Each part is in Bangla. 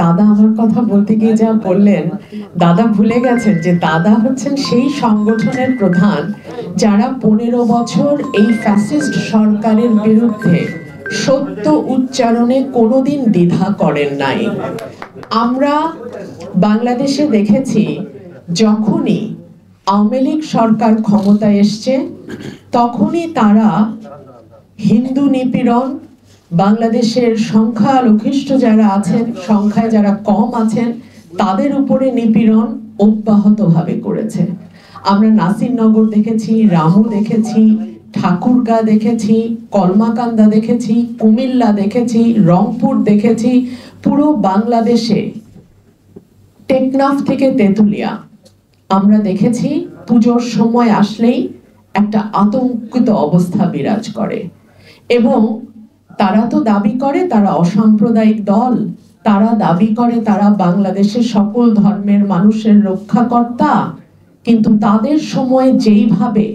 দাদা আমার কথা বলতে গিয়ে যা বললেন, দাদা ভুলে গেছেন যে দাদা হচ্ছেন সেই সংগঠনের প্রধান যারা 15 বছর এই ফ্যাসিস্ট সরকারের বিরুদ্ধে সত্য উচ্চারণে কোনোদিন দ্বিধা করেন নাই। আমরা বাংলাদেশে দেখেছি যখনই আওয়ামী লীগ সরকার ক্ষমতায় এসছে তখনই তারা হিন্দু নিপীড়ন, বাংলাদেশের সংখ্যালঘিষ্ঠ যারা আছেন, সংখ্যায় যারা কম আছেন তাদের উপরে নিপীড়ন অব্যাহতভাবে করেছে। আমরা নাসিরনগর দেখেছি, রামু দেখেছি, ঠাকুরগাঁ দেখেছি, কলমাকান্দা দেখেছি, কুমিল্লা দেখেছি, রংপুর দেখেছি, পুরো বাংলাদেশে টেকনাফ থেকে তেতুলিয়া আমরা দেখেছি পুজোর সময় আসলেই একটা আতঙ্কিত অবস্থা বিরাজ করে। এবং তারা তো দাবি করে তারা অসাম্প্রদায়িক দল, তারা দাবি করে তারা বাংলাদেশের সকল ধর্মের মানুষের রক্ষাকর্তা, কিন্তু তাদের সময় যেইভাবে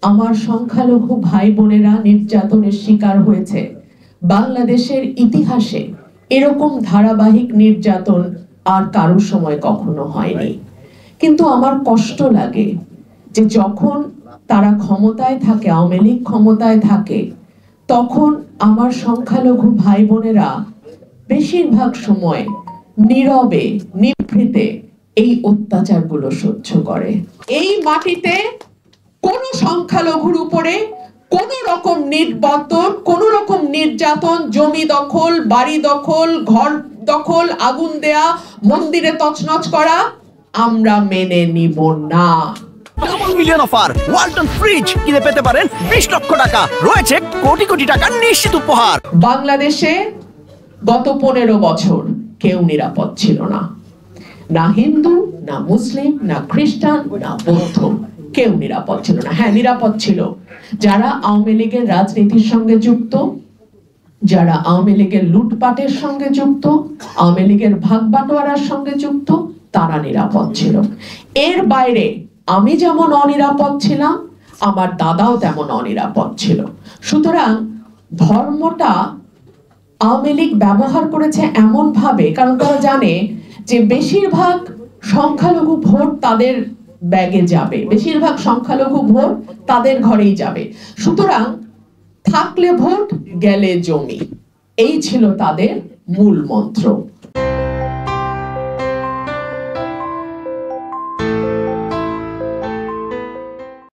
আমার সংখ্যালঘু ভাই বোনেরা নির্যাতনের শিকার হয়েছে, বাংলাদেশের ইতিহাসে এরকম ধারাবাহিক নির্যাতন আর কারো সময় কখনো হয়নি। কিন্তু আমার কষ্ট লাগে যে যখন তারা ক্ষমতায় থাকে, আওয়ামী লীগ ক্ষমতায় থাকে, তখন আমার সংখ্যালঘু ভাই বোনেরা বেশিরভাগ সময় নীরবে নিভৃতে এই অত্যাচারগুলো সহ্য করে। এই মাটিতে কোন সংখ্যালঘুর উপরে কোন রকম নির্যাতন, কোন রকম নির্যাতন, জমি দখল, বাড়ি দখল, ঘর দখল, আগুন দেয়া, মন্দিরে তছনছ করা আমরা মেনে নিব না। Double million offer, Walton fridge কিনে পেতে পারেন 20 লক্ষ টাকা, রয়েছে কোটি কোটি টাকার নিশ্চিত উপহার। বাংলাদেশে গত 15 বছর কেউ নিরাপদ ছিল না, না হিন্দু, না মুসলিম, না খ্রিস্টান, না বৌদ্ধ, কেউ নিরাপদ ছিল না। হ্যাঁ, নিরাপদ ছিল যারা আওয়ামী লীগের রাজনীতির সঙ্গে যুক্ত, যারা আওয়ামী লীগের লুটপাটের সঙ্গে যুক্ত, আওয়ামী লীগের ভাগ বাটোয়ারার সঙ্গে যুক্ত, তারা নিরাপদ ছিল। এর বাইরে আমি যেমন অনিরাপদ ছিলাম, আমার দাদাও তেমন অনিরাপদ ছিল। সুতরাং ধর্মটা আওয়ামী লীগ ব্যবহার করেছে এমন ভাবে, কারণ তারা জানে যে বেশিরভাগ সংখ্যালঘু ভোট তাদের ব্যাগে যাবে, বেশিরভাগ সংখ্যালঘু ভোট তাদের ঘরেই যাবে। সুতরাং থাকলে ভোট, গেলে জমি, এই ছিল তাদের মূল মন্ত্র।